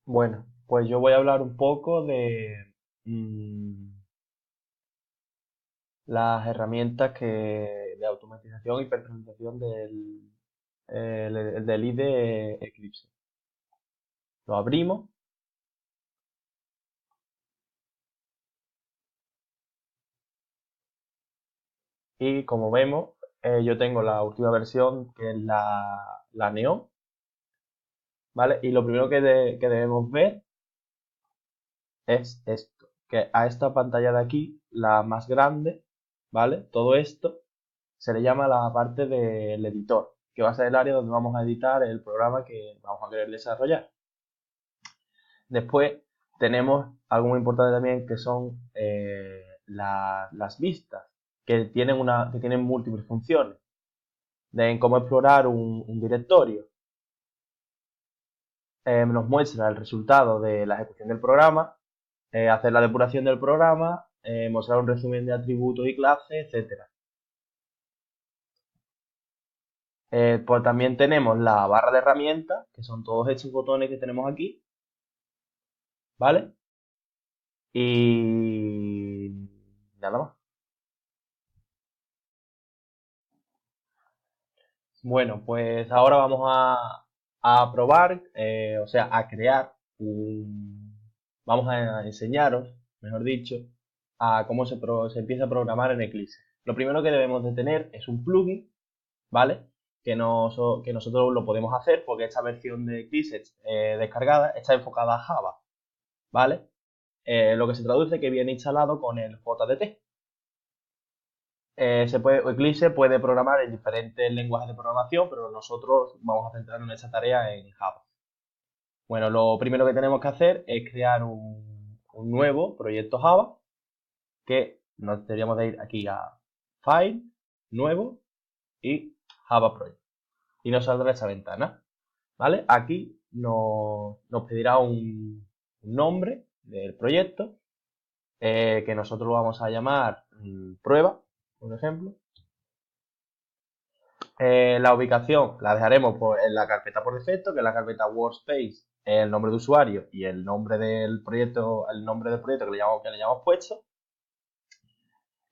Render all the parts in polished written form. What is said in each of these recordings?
Bueno, pues yo voy a hablar un poco de mm, las herramientas de automatización y personalización del IDE Eclipse. Lo abrimos y como vemos, yo tengo la última versión que es la Neon, ¿vale? Y lo primero que debemos ver es esto, que a esta pantalla de aquí, la más grande, ¿vale? Todo esto se le llama la parte del editor, que va a ser el área donde vamos a editar el programa que vamos a querer desarrollar. Después tenemos algo muy importante también que son las vistas, que tienen múltiples funciones, de cómo explorar un directorio. Nos muestra el resultado de la ejecución del programa, hacer la depuración del programa, mostrar un resumen de atributos y clases, etcétera. Pues también tenemos la barra de herramientas, que son todos estos botones que tenemos aquí, ¿vale? Y nada más. Bueno, pues ahora vamos a probar, o sea, a crear Vamos a enseñaros, mejor dicho, a cómo se empieza a programar en Eclipse. Lo primero que debemos de tener es un plugin, ¿vale? Que nosotros lo podemos hacer porque esta versión de Eclipse descargada está enfocada a Java, ¿vale? Lo que se traduce que viene instalado con el JDT. Eclipse puede programar en diferentes lenguajes de programación, pero nosotros vamos a centrarnos en esta tarea en Java. Bueno, lo primero que tenemos que hacer es crear un nuevo proyecto Java, que nos tendríamos de ir aquí a File, Nuevo y Java Project. Y nos saldrá esta ventana, ¿vale? Aquí nos pedirá un nombre del proyecto, que nosotros lo vamos a llamar prueba, por ejemplo. La ubicación la dejaremos en la carpeta por defecto, que es la carpeta Workspace, el nombre de usuario y el nombre del proyecto, que le llamamos puesto.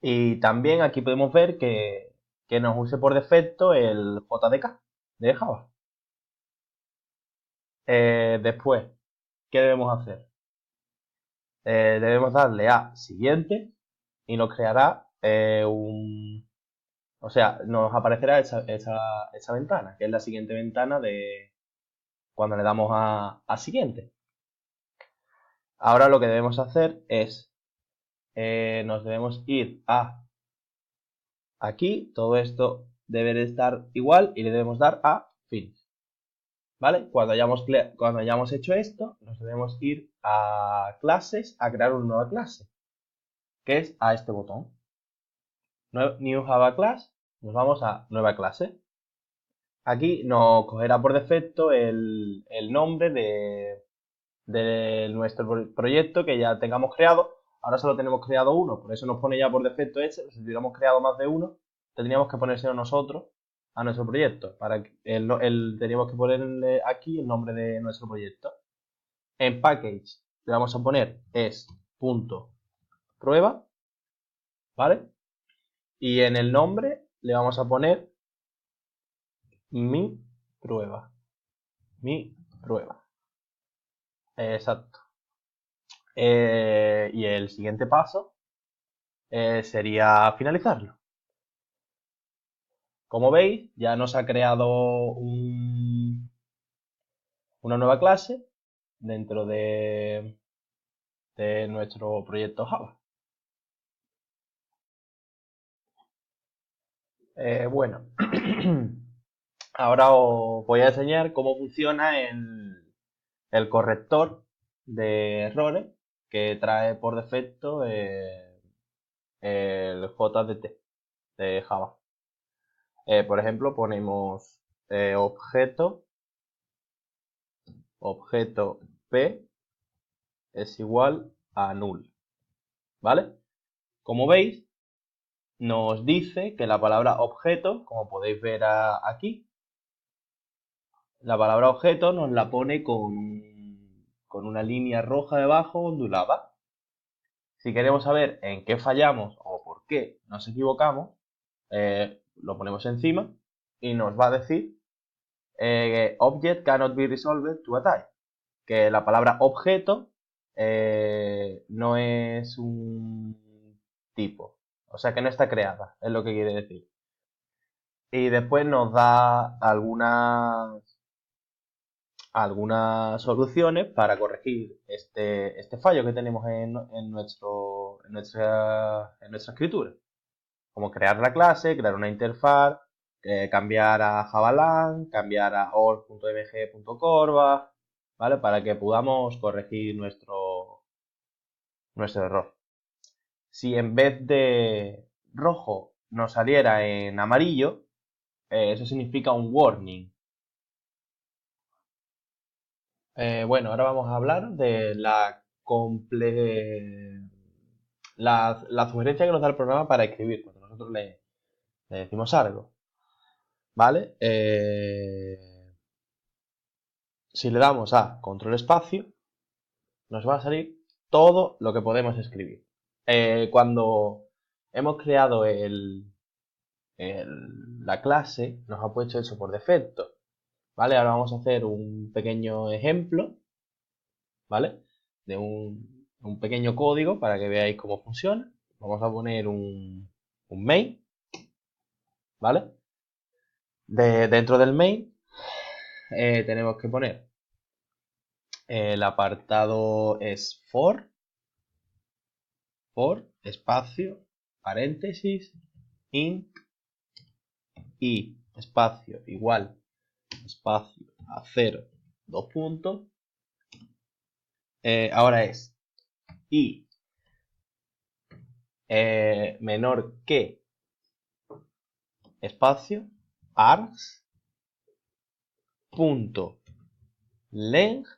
Y también aquí podemos ver que nos use por defecto el JDK de Java. Después, ¿qué debemos hacer? Debemos darle a siguiente y nos creará o sea, nos aparecerá esa ventana, que es la siguiente ventana de cuando le damos a siguiente. Ahora lo que debemos hacer es, nos debemos ir a aquí, todo esto debe de estar igual y le debemos dar a Finish. ¿Vale? Cuando hayamos hecho esto, nos debemos ir a clases, a crear una nueva clase, que es a este botón. New Java Class, nos vamos a nueva clase. Aquí nos cogerá por defecto el nombre de nuestro proyecto que ya tengamos creado. Ahora solo tenemos creado uno, por eso nos pone ya por defecto ese. Si hubiéramos creado más de uno, tendríamos que ponérselo nosotros a nuestro proyecto. Teníamos que ponerle aquí el nombre de nuestro proyecto. En package le vamos a poner es punto prueba, ¿vale? Y en el nombre le vamos a poner mi prueba. Mi prueba. Exacto. Y el siguiente paso sería finalizarlo. Como veis, ya nos ha creado una nueva clase dentro de nuestro proyecto Java. Bueno, ahora os voy a enseñar cómo funciona el corrector de errores que trae por defecto el JDT de Java. Por ejemplo, ponemos objeto P es igual a null, ¿vale? Como veis, nos dice que la palabra objeto, como podéis ver aquí, la palabra objeto nos la pone con una línea roja debajo ondulada. Si queremos saber en qué fallamos o por qué nos equivocamos, lo ponemos encima y nos va a decir object cannot be resolved to a type, que la palabra objeto no es un tipo, o sea que no está creada, es lo que quiere decir. Y después nos da algunas soluciones para corregir este fallo que tenemos en nuestra escritura. Como crear la clase, crear una interfaz, cambiar a Javalang, cambiar a org.mg.corva, ¿vale? Para que podamos corregir nuestro error. Si en vez de rojo nos saliera en amarillo, eso significa un warning. Bueno, ahora vamos a hablar de la sugerencia que nos da el programa para escribir, cuando nosotros le decimos algo. ¿Vale? Si le damos a control espacio, nos va a salir todo lo que podemos escribir. Cuando hemos creado la clase, nos ha puesto eso por defecto. ¿Vale? Ahora vamos a hacer un pequeño ejemplo, ¿vale? De un pequeño código para que veáis cómo funciona. Vamos a poner un main, ¿vale? Dentro del main tenemos que poner el apartado es for, espacio, paréntesis, int y espacio igual, espacio a 0, 2 puntos. Ahora es y menor que espacio args punto length.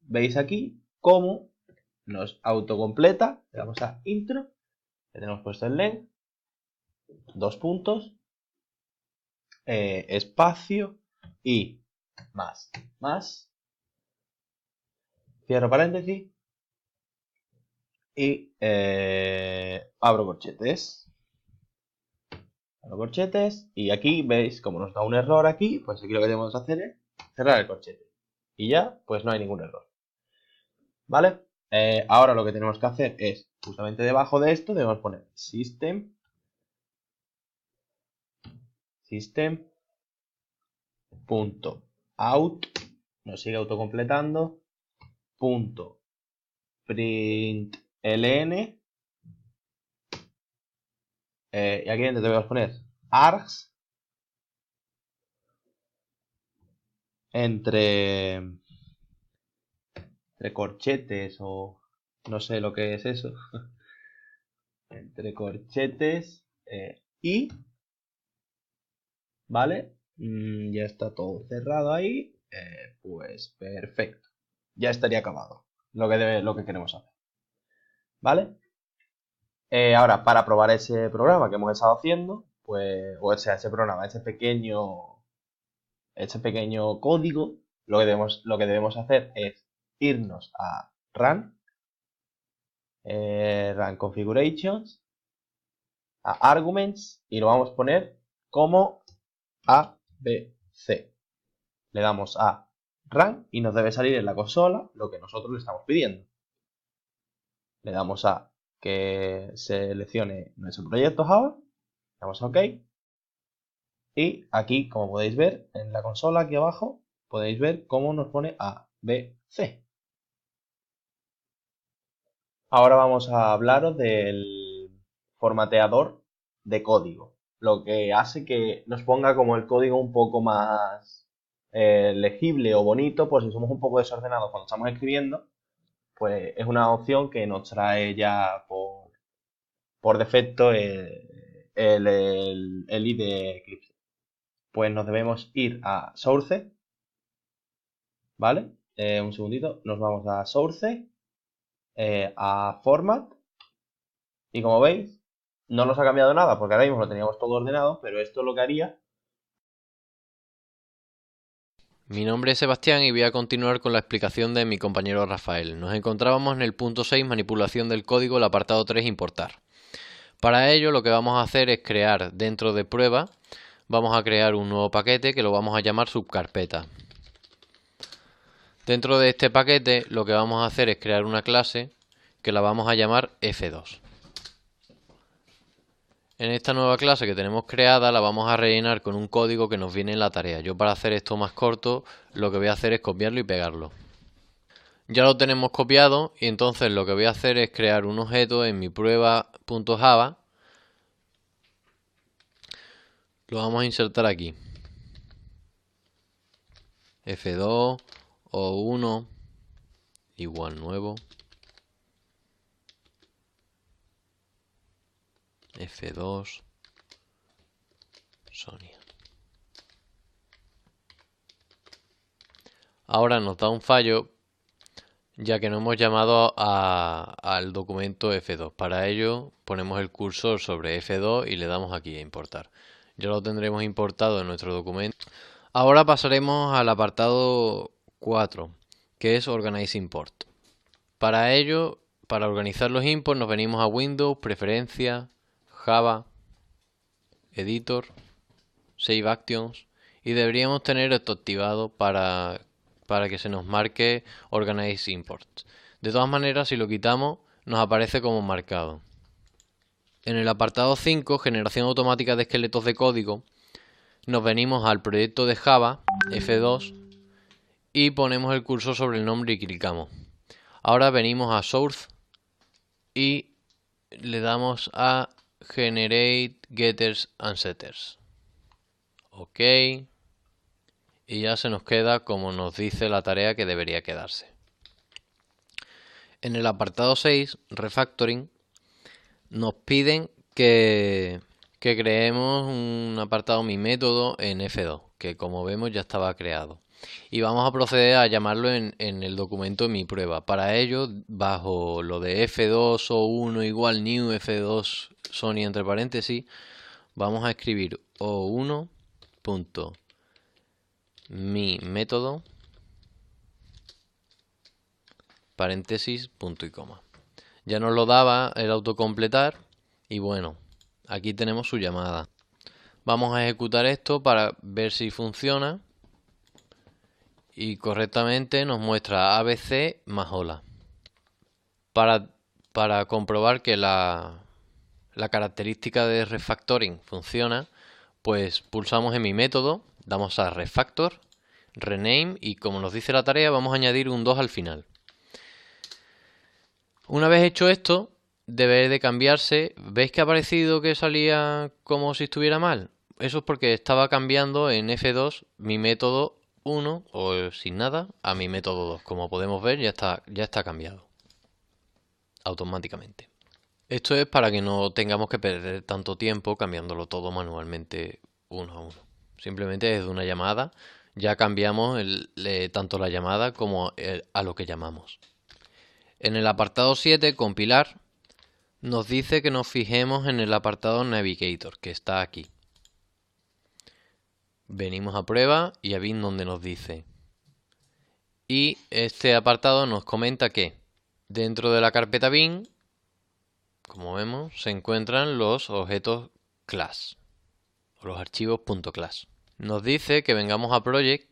Veis aquí cómo nos autocompleta. Le damos a intro, le tenemos puesto el length, 2 puntos, espacio y más, cierro paréntesis y abro corchetes. Y aquí veis como nos da un error aquí, pues aquí lo que tenemos que hacer es cerrar el corchete y ya pues no hay ningún error, ¿vale? Ahora lo que tenemos que hacer es justamente debajo de esto debemos poner system punto out, nos sigue autocompletando, punto println, y aquí dentro debemos poner args entre corchetes o no sé lo que es eso, entre corchetes y, ¿vale? Ya está todo cerrado ahí, pues perfecto, ya estaría acabado lo que queremos hacer, ¿vale? Ahora, para probar ese programa que hemos estado haciendo, pues, o sea, ese programa, ese pequeño código, lo que debemos hacer es irnos a Run, Run Configurations, a Arguments, y lo vamos a poner como ABC. Le damos a Run y nos debe salir en la consola lo que nosotros le estamos pidiendo. Le damos a que seleccione nuestro proyecto Java, le damos a OK. Y aquí, como podéis ver, en la consola aquí abajo, podéis ver cómo nos pone A, B, C. Ahora vamos a hablaros del formateador de código, lo que hace que nos ponga como el código un poco más legible o bonito, pues si somos un poco desordenados cuando estamos escribiendo, pues es una opción que nos trae ya por defecto el IDE Eclipse. Pues nos debemos ir a Source, ¿vale? Un segundito, nos vamos a Source, a Format, y como veis, no nos ha cambiado nada porque ahora mismo lo teníamos todo ordenado, pero esto lo que haría Mi nombre es Sebastián y voy a continuar con la explicación de mi compañero Rafael. Nos encontrábamos en el punto 6, manipulación del código, el apartado 3, importar. Para ello lo que vamos a hacer es crear dentro de prueba, vamos a crear un nuevo paquete que lo vamos a llamar subcarpeta. Dentro de este paquete lo que vamos a hacer es crear una clase que la vamos a llamar F2. En esta nueva clase que tenemos creada la vamos a rellenar con un código que nos viene en la tarea. Yo para hacer esto más corto lo que voy a hacer es copiarlo y pegarlo. Ya lo tenemos copiado y entonces lo que voy a hacer es crear un objeto en mi prueba.java. Lo vamos a insertar aquí. F2 o 1 igual nuevo. F2 Sonia. Ahora nos da un fallo ya que no hemos llamado al documento F2. Para ello ponemos el cursor sobre F2 y le damos aquí a importar. Ya lo tendremos importado en nuestro documento. Ahora pasaremos al apartado 4, que es Organize Import. Para ello, para organizar los imports nos venimos a Windows, Preferencias, Java, Editor, Save Actions y deberíamos tener esto activado para que se nos marque Organize Imports. De todas maneras, si lo quitamos, nos aparece como marcado. En el apartado 5, generación automática de esqueletos de código, nos venimos al proyecto de Java, F2, y ponemos el cursor sobre el nombre y clicamos. Ahora venimos a Source y le damos a Generate Getters and Setters. OK. Y ya se nos queda como nos dice la tarea que debería quedarse. En el apartado 6, Refactoring, nos piden que creemos un apartado mi método en F2, que como vemos ya estaba creado. Y vamos a proceder a llamarlo en el documento mi prueba. Para ello, bajo lo de F2 o 1 igual new F2 Sony entre paréntesis, vamos a escribir o1. Mi método, paréntesis, punto y coma. Ya nos lo daba el autocompletar y bueno, aquí tenemos su llamada. Vamos a ejecutar esto para ver si funciona y correctamente nos muestra ABC más hola. Para comprobar que la característica de refactoring funciona, pues pulsamos en mi método, damos a refactor, rename y como nos dice la tarea vamos a añadir un 2 al final. Una vez hecho esto debe de cambiarse. ¿Veis que ha aparecido que salía como si estuviera mal? Eso es porque estaba cambiando en F2 mi método 1 o sin nada a mi método 2. Como podemos ver ya está cambiado automáticamente. Esto es para que no tengamos que perder tanto tiempo cambiándolo todo manualmente uno a uno. Simplemente desde una llamada ya cambiamos tanto la llamada como a lo que llamamos. En el apartado 7, compilar, nos dice que nos fijemos en el apartado Navigator, que está aquí. Venimos a prueba y a bin donde nos dice. Y este apartado nos comenta que dentro de la carpeta bin, como vemos, se encuentran los objetos class, o los archivos .class. Nos dice que vengamos a project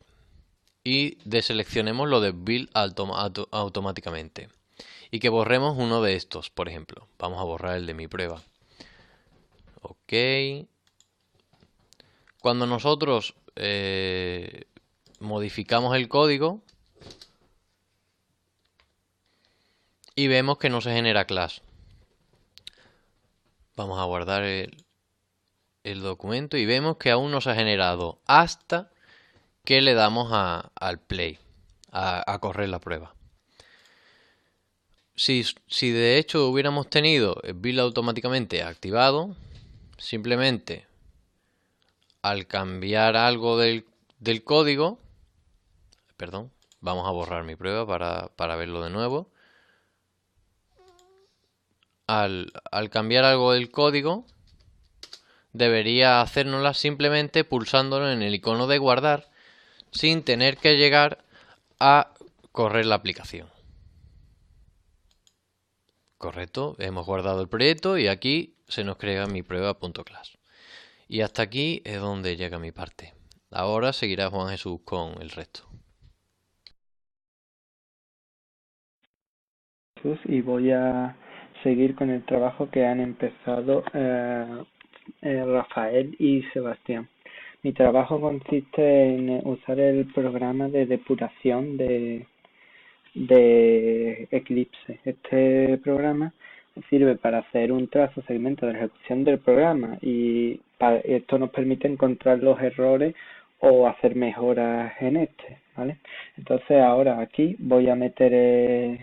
y deseleccionemos lo de build automáticamente. Y que borremos uno de estos, por ejemplo. Vamos a borrar el de mi prueba. OK. Cuando nosotros modificamos el código y vemos que no se genera class. Vamos a guardar el documento y vemos que aún no se ha generado hasta que le damos al play, a correr la prueba. Si de hecho hubiéramos tenido el build automáticamente activado, simplemente al cambiar algo del código, perdón, vamos a borrar mi prueba para verlo de nuevo. Al cambiar algo del código, debería hacérnosla simplemente pulsándolo en el icono de guardar sin tener que llegar a correr la aplicación. Correcto, hemos guardado el proyecto y aquí se nos crea mi prueba.class. Y hasta aquí es donde llega mi parte. Ahora seguirá Juan Jesús con el resto. Y voy a seguir con el trabajo que han empezado Rafael y Sebastián. Mi trabajo consiste en usar el programa de depuración de Eclipse. Este programa sirve para hacer un trazo segmento de la ejecución del programa y esto nos permite encontrar los errores o hacer mejoras en este, ¿vale? Entonces ahora aquí voy a meter el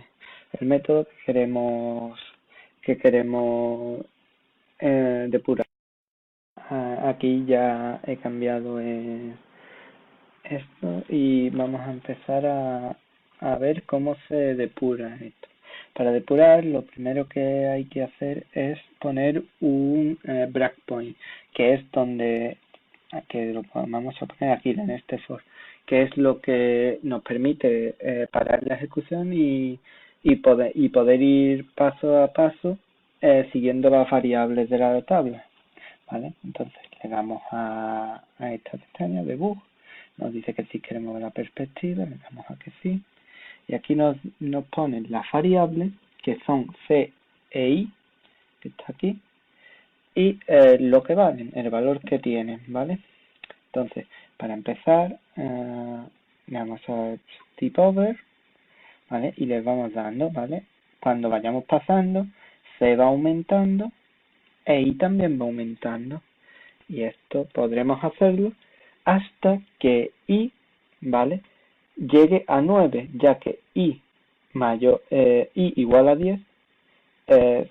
método que queremos depurar. Aquí ya he cambiado esto y vamos a empezar a ver cómo se depura esto. Para depurar, lo primero que hay que hacer es poner un breakpoint, que es donde, que lo vamos a poner aquí en este for, que es lo que nos permite parar la ejecución y poder ir paso a paso siguiendo las variables de la tabla, ¿vale? Entonces le damos a esta pestaña de bug, nos dice que sí queremos ver la perspectiva, le damos a que sí, y aquí nos ponen las variables que son C e I, que está aquí, y lo que valen, el valor que tienen, ¿vale? Entonces, para empezar, vamos a tip over, ¿vale? Y les vamos dando, ¿vale? Cuando vayamos pasando, C va aumentando e I también va aumentando. Y esto podremos hacerlo hasta que I, ¿vale?, llegue a 9, ya que I igual a 10 se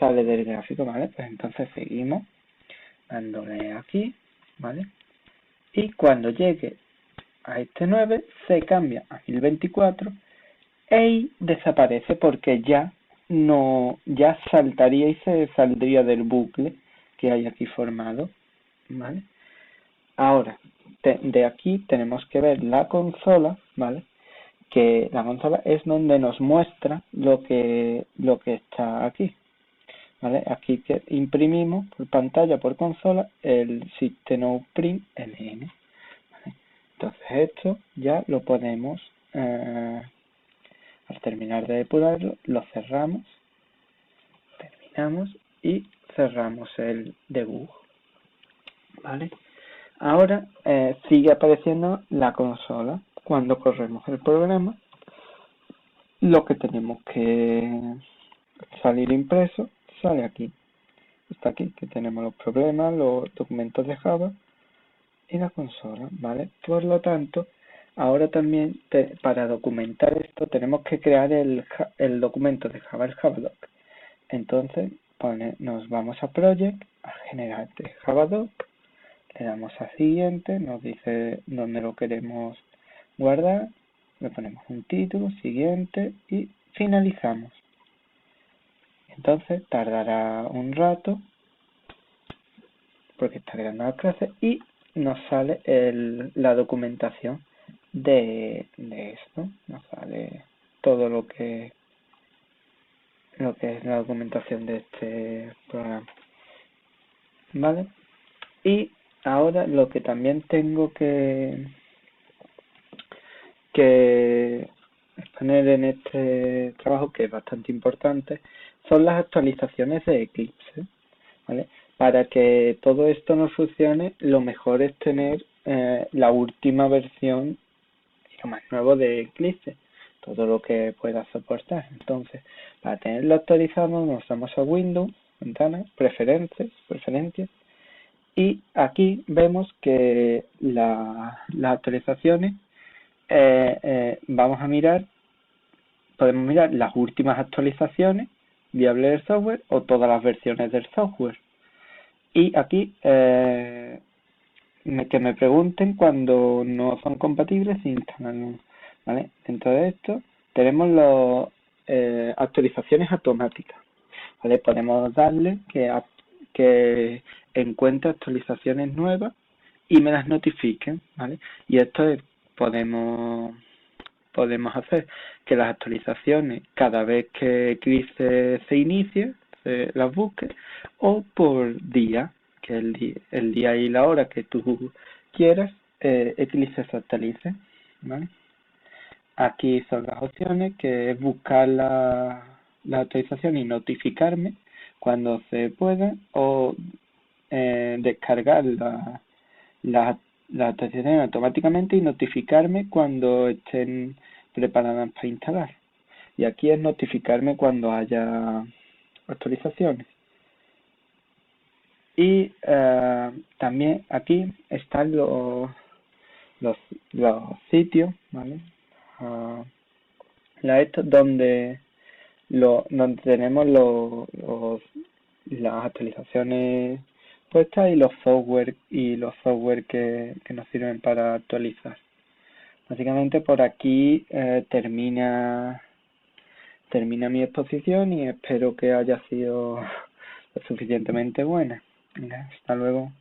sale del gráfico, ¿vale? Pues entonces seguimos dándole aquí, ¿vale? Y cuando llegue a este 9 se cambia a 1024 e I desaparece porque ya saltaría y se saldría del bucle que hay aquí formado, ¿vale? Ahora, de aquí tenemos que ver la consola, ¿vale? Que la consola es donde nos muestra lo que está aquí, ¿vale? Aquí que imprimimos por pantalla, por consola, el system.out.print ln, ¿vale? Entonces esto ya lo podemos, al terminar de depurarlo, lo cerramos, terminamos y cerramos el debug, ¿vale? Ahora sigue apareciendo la consola. Cuando corremos el programa, lo que tenemos que salir impreso sale aquí. Está aquí, que tenemos los problemas, los documentos de Java y la consola, ¿vale? Por lo tanto, ahora también para documentar esto tenemos que crear el documento de Java, el Javadoc. Entonces nos vamos a Project, a generar de Javadoc, le damos a siguiente, nos dice dónde lo queremos guardar, le ponemos un título, siguiente y finalizamos. Entonces tardará un rato porque está creando la clase y nos sale la documentación de esto, nos sale todo lo que es la documentación de este programa, ¿vale? Y ahora lo que también tengo que exponer en este trabajo, que es bastante importante, son las actualizaciones de Eclipse, ¿vale? Para que todo esto nos funcione, lo mejor es tener la última versión y lo más nuevo de Eclipse, todo lo que pueda soportar. Entonces, para tenerlo actualizado, nos vamos a Windows, ventana, preferencias, y aquí vemos que las actualizaciones, podemos mirar las últimas actualizaciones viables del software o todas las versiones del software. Y aquí que me pregunten cuando no son compatibles si instalan, ¿vale? Dentro de esto tenemos las actualizaciones automáticas, ¿vale? Podemos darle que encuentre actualizaciones nuevas y me las notifiquen, ¿vale? Y esto es podemos hacer que las actualizaciones cada vez que Eclipse se inicie, se las busque, o por día, que el día y la hora que tú quieras, Eclipse se actualice, ¿vale? Aquí son las opciones, que es buscar la actualización y notificarme cuando se pueda, o descargar las actualizaciones automáticamente y notificarme cuando estén preparadas para instalar. Y aquí es notificarme cuando haya actualizaciones. Y también aquí están los sitios, ¿vale? Donde tenemos las actualizaciones puestas, y los software que nos sirven para actualizar. Básicamente por aquí termina mi exposición, y espero que haya sido lo suficientemente buena. Venga, hasta luego.